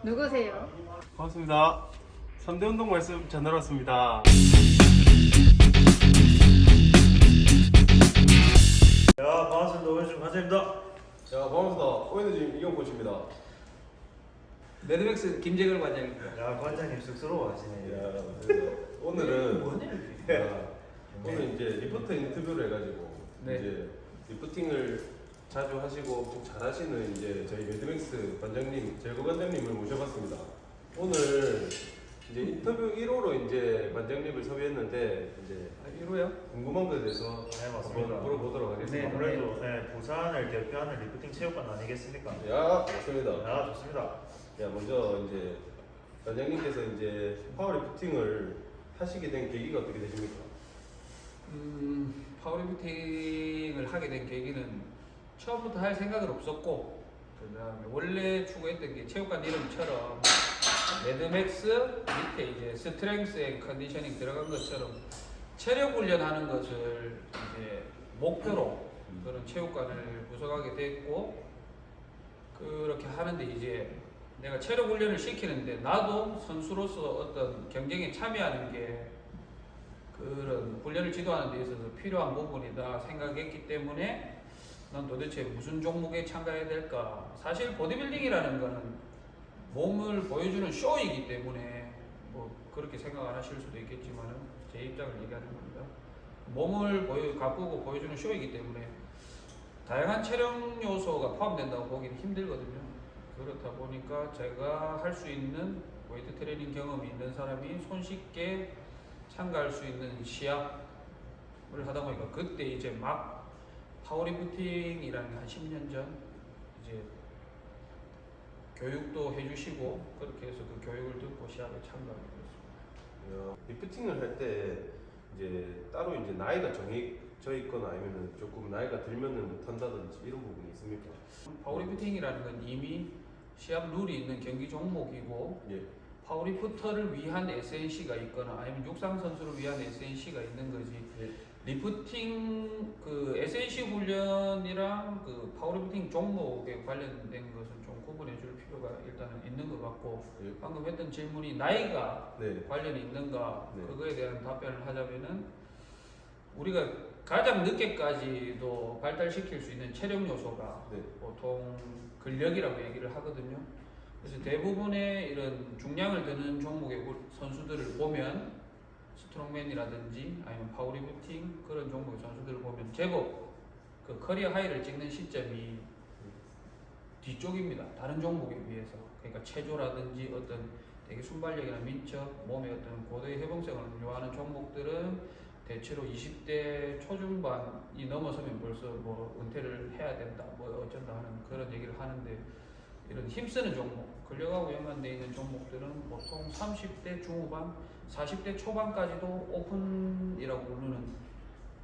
누구세요? 반갑습니다. 3대 운동 말씀 전하러 왔습니다. 야, 반갑습니다. 오해준 관장입니다. 자, 반갑습니다. 오해너짐 이경 코치입니다. 매드맥스 김재걸 관장입니다. 야, 관장님 쑥스러워 하시네. 야, 오늘은 뭐냐, 이게. 야, 오늘 이제 리포터 인터뷰를 해가지고 네. 이제 리포팅을 자주 하시고 좀 잘하시는 이제 저희 매드맥스 관장님, 재고 관장님을 모셔봤습니다. 오늘 이제 인터뷰 1호로 이제 관장님을 섭외했는데 이제 1호야? 궁금한 것에 대해서 네, 맞습니다. 한번 물어보도록 하겠습니다. 네. 아무래도 부산을 대표하는 리프팅 체육관 아니겠습니까? 야, 맞습니다. 야, 좋습니다. 야, 먼저 이제 관장님께서 이제 파워리프팅을 하시게 된 계기가 어떻게 되십니까? 파워리프팅을 하게 된 계기는 처음부터 할 생각은 없었고, 그다음에 원래 추구했던 게 체육관 이름처럼 매드맥스 밑에 이제 스트렝스 앤 컨디셔닝 들어간 것처럼 체력 훈련하는 것을 이제 목표로 그런 체육관을 구성하게 됐고, 그렇게 하는데 이제 내가 체력 훈련을 시키는데 나도 선수로서 어떤 경쟁에 참여하는 게 그런 훈련을 지도하는 데 있어서 필요한 부분이다 생각했기 때문에 난 도대체 무슨 종목에 참가해야 될까. 사실 보디빌딩이라는 거는 몸을 보여주는 쇼이기 때문에 뭐 그렇게 생각 안 하실 수도 있겠지만은 제 입장을 얘기하는 겁니다. 몸을 가꾸고 보여주는 쇼이기 때문에 다양한 체력 요소가 포함된다고 보기는 힘들거든요. 그렇다 보니까 제가 할 수 있는 웨이트 트레이닝 경험이 있는 사람이 손쉽게 참가할 수 있는 시합을 하다 보니까 그때 이제 막 파워리프팅이라는 게 한 10년 전 이제 교육도 해주시고 그렇게 해서 그 교육을 듣고 시합에 참가하게 됐습니다. 리프팅을 할 때 이제 따로 이제 나이가 정해져 있거나 아니면 조금 나이가 들면은 못한다든지 이런 부분이 있습니까? 파워리프팅이라는 건 이미 시합 룰이 있는 경기 종목이고 예. 파워리프터를 위한 SNC가 있거나 아니면 육상 선수를 위한 SNC가 있는 거지. 예. 리프팅 그 SNC 훈련이랑 그 파워리프팅 종목에 관련된 것은 좀 구분해 줄 필요가 일단은 있는 것 같고, 예. 방금 했던 질문이 나이가 네. 관련이 있는가, 네. 그거에 대한 답변을 하자면은 우리가 가장 늦게까지도 발달시킬 수 있는 체력 요소가 네. 보통 근력이라고 얘기를 하거든요. 그래서 대부분의 이런 중량을 드는 종목의 선수들을 보면 스트롱맨이라든지 아니면 파워리프팅 그런 종목의 선수들을 보면 제법 그 커리어 하이를 찍는 시점이 뒤쪽입니다. 다른 종목에 비해서. 그러니까 체조라든지 어떤 되게 순발력이나 민첩, 몸의 어떤 고도의 해봉성을 요하는 종목들은 대체로 20대 초중반이 넘어서면 벌써 뭐 은퇴를 해야 된다, 뭐 어쩐다 하는 그런 얘기를 하는데, 이런 힘쓰는 종목, 근력하고 연관되어 있는 종목들은 보통 30대 중후반, 40대 초반까지도 오픈이라고 부르는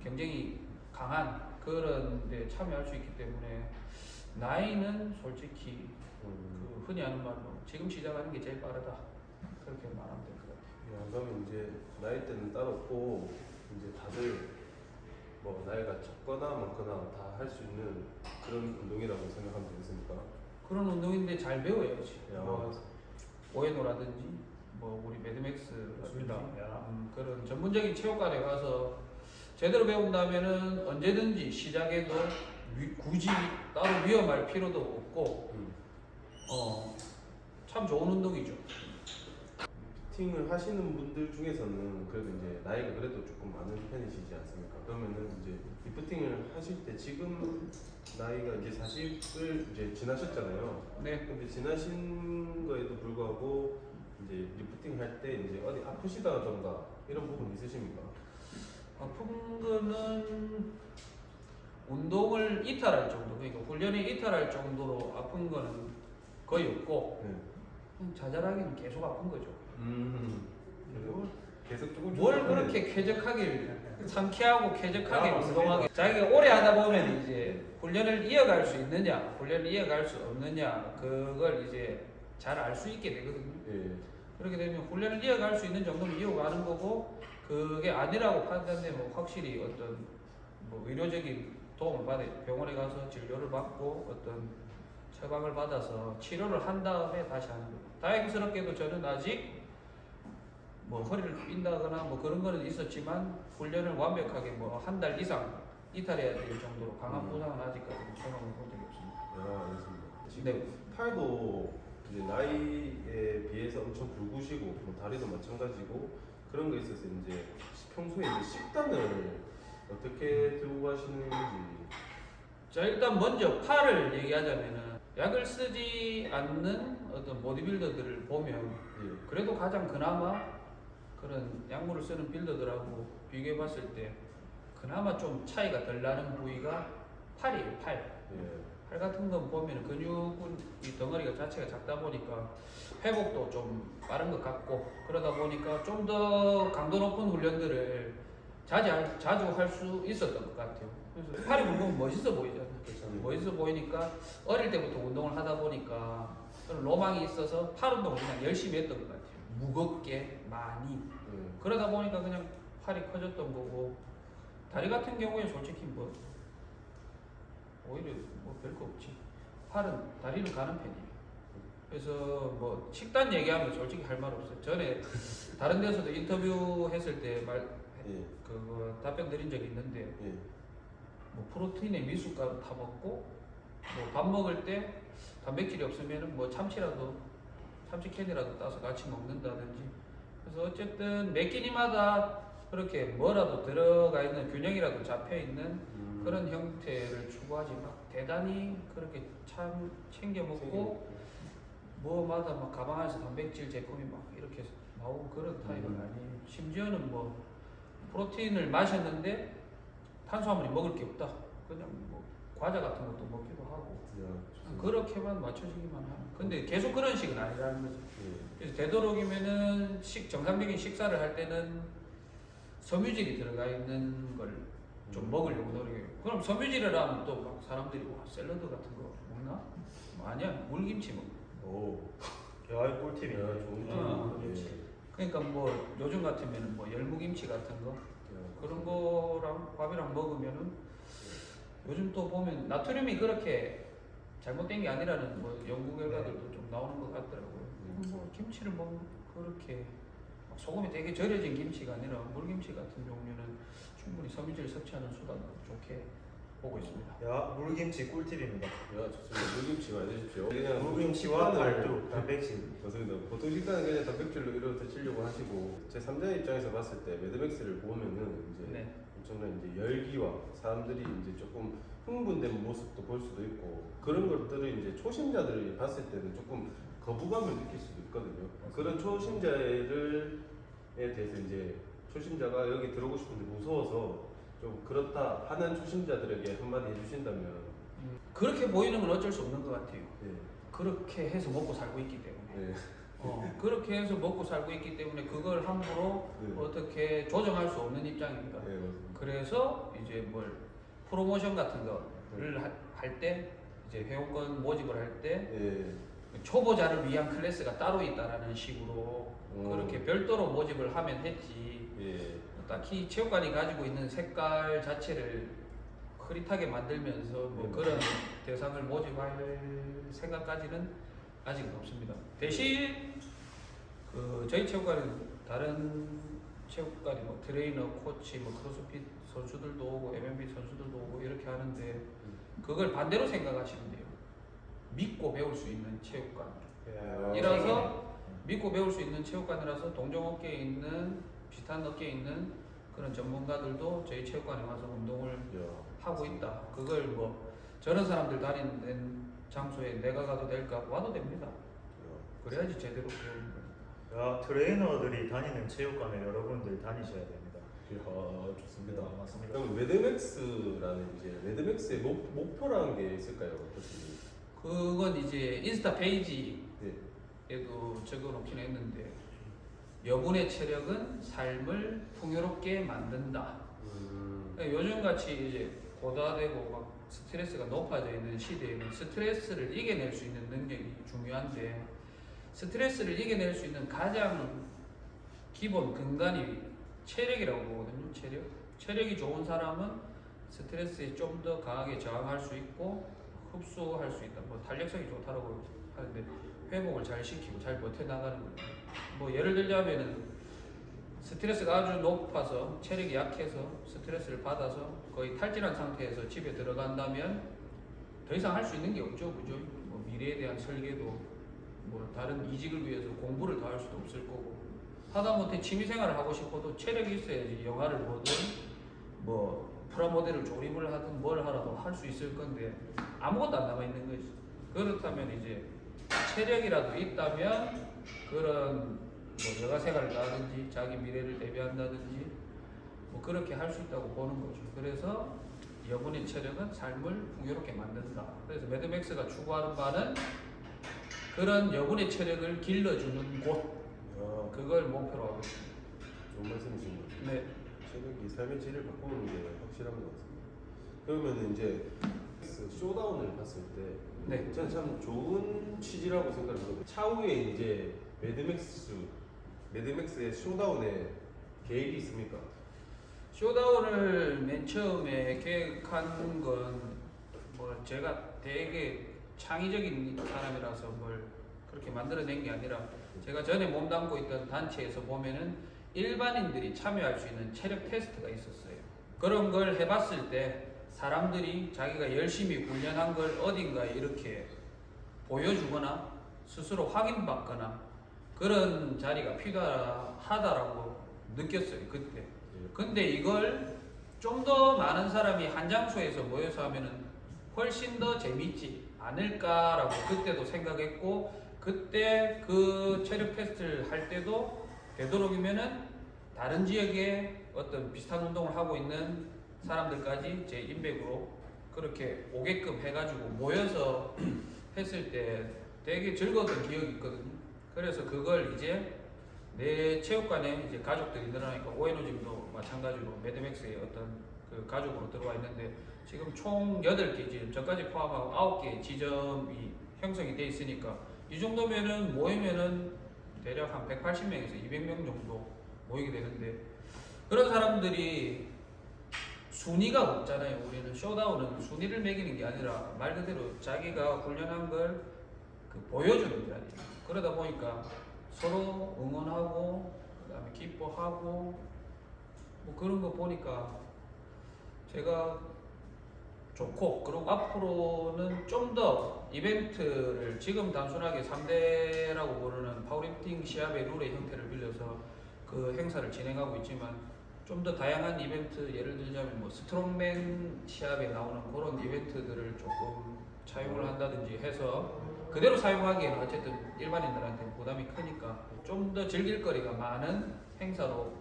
굉장히 강한 그런 데 참여할 수 있기 때문에 나이는 솔직히 그 흔히 하는 말로 지금 시작하는 게 제일 빠르다, 그렇게 말하면 될 것 같아요. 야, 그러면 이제 나이대는 따로 없고 이제 다들 뭐 나이가 적거나 많거나 다 할 수 있는 그런 운동이라고 생각하면 되겠습니까? 그런 운동인데 잘 배워야지. 야. 뭐 오에노라든지 뭐 우리 매드맥스 맞습니다. 야. 그런 전문적인 체육관에 가서 제대로 배운다면은 언제든지 시작해도 굳이 따로 위험할 필요도 없고 참 좋은 운동이죠. 리프팅을 하시는 분들 중에서는 그래도 이제 나이가 그래도 조금 많은 편이시지 않습니까? 그러면은 이제 리프팅을 하실 때 지금 나이가 이제 40을 이제 지나셨잖아요. 네. 근데 지나신 거에도 불구하고 이제 리프팅 할 때 이제 어디 아프시다던가 이런 부분 있으십니까? 아픈 거는 운동을 이탈할 정도, 그러니까 훈련에 이탈할 정도로 아픈 거는 거의 없고 네. 자잘하게는 계속 아픈 거죠. 그리고 계속 조금 뭘 그렇게 쾌적하게 상쾌하고 쾌적하게 야, 운동하게 자기가 오래 하다 보면 이제 훈련을 이어갈 수 있느냐 훈련을 이어갈 수 없느냐 그걸 이제 잘 알 수 있게 되거든요. 예. 그렇게 되면 훈련을 이어갈 수 있는 정도는 이어가는 거고, 그게 아니라고 판단되면 확실히 어떤 뭐 의료적인 도움을 받아 병원에 가서 진료를 받고 어떤 처방을 받아서 치료를 한 다음에 다시 하는 거예요. 다행스럽게도 저는 아직 뭐 허리를 삔다거나 뭐 그런 거는 있었지만 훈련을 완벽하게 뭐 한 달 이상 이탈해야 될 정도로 강한 부상은 아직까지 경험해 본 적이 없습니다. 아, 알겠습니다. 지금 네. 팔도 이제 나이에 비해서 엄청 굵으시고 뭐 다리도 마찬가지고 그런 거 있어서 이제 평소에 이제 식단을 어떻게 들고 가시는지. 자, 일단 먼저 팔을 얘기하자면은 약을 쓰지 않는 어떤 보디빌더들을 보면 예. 그래도 가장 그나마 그런 약물을 쓰는 빌더들하고 비교해 봤을 때 그나마 좀 차이가 덜 나는 부위가 팔이에요. 팔. 예. 팔 같은 건 보면 근육은 이 덩어리가 자체가 작다 보니까 회복도 좀 빠른 것 같고 그러다 보니까 좀 더 강도 높은 훈련들을 자주 할 수 있었던 것 같아요. 그래서 팔이 굵으면 멋있어 보이잖아요. 멋있어 보이니까 어릴 때부터 운동을 하다 보니까 그런 로망이 있어서 팔 운동을 그냥 열심히 했던 것 같아요. 무겁게 많이. 예. 그러다 보니까 그냥 팔이 커졌던 거고 다리 같은 경우에 솔직히 뭐 오히려 뭐 별거 없지. 팔은 다리는 가는 편이에요. 그래서 뭐 식단 얘기하면 솔직히 할 말 없어요. 전에 다른 데서도 인터뷰 했을 때 예. 그거 답변 드린 적이 있는데 예. 뭐 프로테인에 미숫가루 타 먹고 뭐 밥 먹을 때 단백질이 없으면은 뭐 참치 캔이라도 따서 같이 먹는다든지. 그래서 어쨌든 매 끼니마다 그렇게 뭐라도 들어가 있는 균형이라도 잡혀 있는 그런 형태를 추구하지 막 대단히 그렇게 참 챙겨 먹고 뭐마다 막 가방 안에서 단백질 제품이 막 이렇게 나오고 그런 타입은 아니에요. 심지어는 뭐 프로테인을 마셨는데 탄수화물이 먹을 게 없다. 그냥 뭐 과자 같은 것도 먹기도 하고 그렇게만 맞춰지기만 하는. 근데 계속 그런 식은 아니라는 거죠. 그래서 되도록이면은 정상적인 식사를 할 때는 섬유질이 들어가 있는 걸 좀 먹으려고 노력해요. 그럼 섬유질을 하면 또 막 사람들이 와 샐러드 같은 거 먹나? 뭐 아니야, 물김치 먹어. 오. 야, 꿀팁이네. 야, 좋은 어. 팁. 예. 그러니까 뭐 요즘 같으면은 뭐 열무김치 같은 거 예. 그런 거랑 밥이랑 먹으면은 요즘 또 보면 나트륨이 그렇게 잘못된 게 아니라는 뭐 연구 결과들도 좀 나오는 것 같더라고요. 뭐 김치를 먹으면 그렇게 막 소금이 되게 절여진 김치가 아니라 물김치 같은 종류는 충분히 섬유질 섭취하는 수단으로 좋게 보고 있습니다. 야, 물김치 꿀팁입니다. 야, 좋습니다. 물김치 많이 드십시오. 그냥 물김치와 식단을- 발두, 단백질. 맞습니다. 보통 식단은 그냥 단백질로 이렇게 드시려고 하시고 제 3자 입장에서 봤을 때 매드맥스를 보면은 이제 네. 엄청난 이제 열기와 사람들이 이제 조금 흥분된 모습도 볼 수도 있고 그런 것들을 이제 초심자들이 봤을 때는 조금 거부감을 느낄 수도 있거든요. 그런 초심자에 대해서 이제 초심자가 여기 들어오고 싶은데 무서워서 좀 그렇다 하는 초심자들에게 한마디 해주신다면. 그렇게 보이는 건 어쩔 수 없는 것 같아요. 네. 그렇게 해서 먹고 살고 있기 때문에. 네. 그렇게 해서 먹고 살고 있기 때문에 그걸 함부로 네. 어떻게 조정할 수 없는 입장입니다. 네, 맞습니다. 그래서 이제 뭘 프로모션 같은 거를 할 때 이제 회원권 모집을 할 때 네. 초보자를 위한 클래스가 따로 있다라는 식으로 그렇게 별도로 모집을 하면 했지. 예. 딱히 체육관이 가지고 있는 색깔 자체를 흐릿하게 만들면서 뭐 그런 대상을 모집할 생각까지는 아직은 없습니다. 대신 그 저희 체육관은 다른 체육관이 뭐 트레이너, 코치, 뭐 크로스핏 선수들도 오고 MMA 선수들도 오고 이렇게 하는데 그걸 반대로 생각하시면 돼요. 믿고 배울 수 있는 체육관. 이라서 믿고 배울 수 있는 체육관이라서 동종업계에 있는 비슷한 업계에 있는 그런 전문가들도 저희 체육관에 와서 운동을 하고 있다. 그걸 뭐 저런 사람들 다니는 장소에 내가 가도 될까? 와도 됩니다. 그래야지 제대로 배우는 거예요. 야, 트레이너들이 다니는 체육관에 여러분들 다니셔야 됩니다. 아, 좋습니다. 맞습니다. 그럼 매드맥스라는 이제 매드맥스의 목표라는 게 있을까요? 어떻게? 그건 이제 인스타 페이지에도 네. 적어놓긴 했는데 여분의 체력은 삶을 풍요롭게 만든다. 그러니까 요즘같이 이제 고다되고 막 스트레스가 높아져 있는 시대에는 스트레스를 이겨낼 수 있는 능력이 중요한데 스트레스를 이겨낼 수 있는 가장 기본 근간이 체력이라고 보거든요. 체력이 좋은 사람은 스트레스에 좀 더 강하게 저항할 수 있고 흡수할 수 있다. 뭐 탄력성이 좋다고 하는데 회복을 잘 시키고 잘 버텨나가는 거예요. 뭐 예를 들자면은 스트레스가 아주 높아서 체력이 약해서 스트레스를 받아서 거의 탈진한 상태에서 집에 들어간다면 더 이상 할 수 있는 게 없죠, 그죠? 뭐 미래에 대한 설계도 뭐 다른 이직을 위해서 공부를 더 할 수도 없을 거고 하다못해 취미생활을 하고 싶어도 체력이 있어야지 영화를 보든 뭐 프라모델을 조립을 하든 뭘 하라도 할 수 있을 건데 아무것도 안 남아 있는 거지. 그렇다면 이제 체력이라도 있다면 그런 뭐 여가 생활을 하든지 자기 미래를 대비한다든지 뭐 그렇게 할 수 있다고 보는 거죠. 그래서 여분의 체력은 삶을 풍요롭게 만든다. 그래서 매드맥스가 추구하는 바는 그런 여분의 체력을 길러주는 곳, 그걸 목표로 하고 있습니다. 좋은 말씀이신 것 같아요. 네. 체력이 삶의 질을 바꾸는 게 확실한 것 같습니다. 그러면 이제 쇼다운을 봤을 때 네. 저는 참 좋은 취지라고 생각하거든요. 차후에 이제 매드맥스의 쇼다운에 계획이 있습니까? 쇼다운을 맨 처음에 계획한 건 뭐 제가 되게 창의적인 사람이라서 뭘 그렇게 만들어낸 게 아니라 제가 전에 몸담고 있던 단체에서 보면은 일반인들이 참여할 수 있는 체력 테스트가 있었어요. 그런 걸 해봤을 때 사람들이 자기가 열심히 훈련한 걸 어딘가에 이렇게 보여주거나 스스로 확인받거나 그런 자리가 필요하다라고 느꼈어요, 그때. 근데 이걸 좀 더 많은 사람이 한 장소에서 모여서 하면은 훨씬 더 재밌지 않을까라고 그때도 생각했고, 그때 그 체력 테스트를 할 때도 되도록이면은 다른 지역에 어떤 비슷한 운동을 하고 있는 사람들까지 제 인맥으로 그렇게 오게끔 해가지고 모여서 했을 때 되게 즐거웠던 기억이 있거든요. 그래서 그걸 이제 내 체육관에 이제 가족들이 늘어나니까 오에노짐도 마찬가지로 매드맥스의 어떤 그 가족으로 들어와 있는데 지금 총 8개 지점, 저까지 포함하고 9개 지점이 형성이 돼 있으니까 이 정도면은 모이면은 대략 한 180명에서 200명 정도 모이게 되는데, 그런 사람들이 순위가 없잖아요. 우리는 쇼다운은 순위를 매기는 게 아니라 말 그대로 자기가 훈련한 걸 그 보여주는 자리예요. 그러다 보니까 서로 응원하고 그다음에 기뻐하고 뭐 그런 거 보니까 제가 좋고, 그리고 앞으로는 좀 더 이벤트를 지금 단순하게 3대라고 부르는 파워리프팅 시합의 룰의 형태를 빌려서 그 행사를 진행하고 있지만 좀 더 다양한 이벤트, 예를 들자면 뭐 스트롱맨 시합에 나오는 그런 이벤트들을 조금 차용을 한다든지 해서 그대로 사용하기에는 어쨌든 일반인들한테 부담이 크니까 좀 더 즐길 거리가 많은 행사로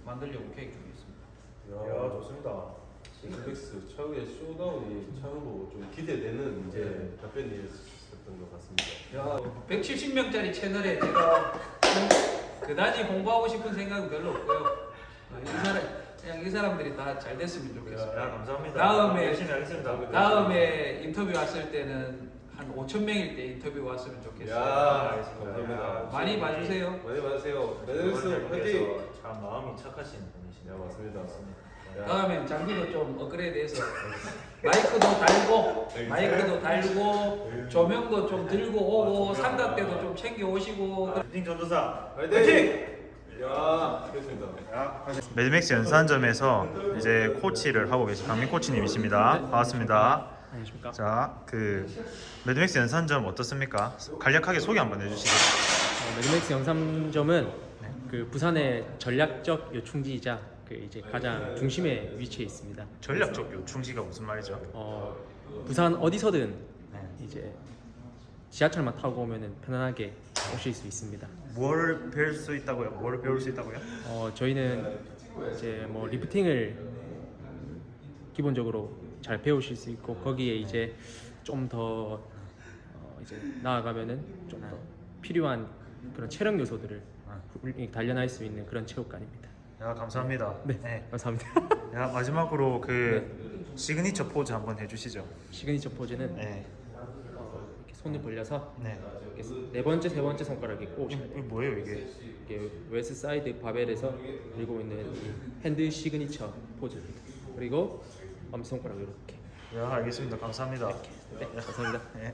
만들려고 계획 중에 있습니다. 야, 좋습니다. 매드맥스 차후에 쇼다운이 참으로 좀 기대되는 이제 답변이었던 것 같습니다. 야, 170명짜리 채널에 제가 그다지 홍보하고 싶은 생각은 별로 없고요. 그냥 이 사람들이 다 잘 됐으면 좋겠어요. 야, 감사합니다. 다음에 열심히 하겠습니다. 다음에 인터뷰 왔을 때는 한 5,000명일 때 인터뷰 왔으면 좋겠어요. 감사합니다. 많이 봐주세요. 많이 봐주세요. 매드맥스 화이팅! 참 마음이 착하신 분이시네요. 야, 맞습니다. 다음엔 장비도 좀 업그레이드해서 마이크도 달고 조명도 좀 들고 오고 삼각대도 좀 챙겨 오시고. 리프팅 전도사 화이팅! 야, 됐습니다. 매드맥스 연산점에서 이제 코치를 하고 계신 강민 코치님이십니다. 반갑습니다. 안녕하십니까. 자, 그 매드맥스 연산점 어떻습니까? 간략하게 소개 한번 해주시죠. 매드맥스 영상점은 그 부산의 전략적 요충지이자 그 이제 가장 중심에 위치해 있습니다. 전략적 요충지가 무슨 말이죠? 부산 어디서든 이제 지하철만 타고 오면은 편안하게 오실 수 있습니다. 뭘 배울 수 있다고요? 뭘 배울 수 있다고요? 저희는 이제 뭐 리프팅을 기본적으로 잘 배우실 수 있고, 거기에 이제 좀 더 이제 나아가면은 좀 더 필요한 그런 체력 요소들을 단련할 수 있는 그런 체육관입니다. 야, 감사합니다. 네. 감사합니다. 야, 마지막으로 그 시그니처 포즈 한번 해주시죠. 시그니처 포즈는 네. 이렇게 손을 벌려서 네. 이렇게 네 번째, 세 번째 손가락이 꽂으셔야 이게 돼요. 뭐예요 이게? 이게 웨스트 사이드 바벨에서 들고 있는 이 핸드 시그니처 포즈입니다. 그리고 엄지손가락 이렇게 야, 알겠습니다. 감사합니다. 네, 감사합니다. 예.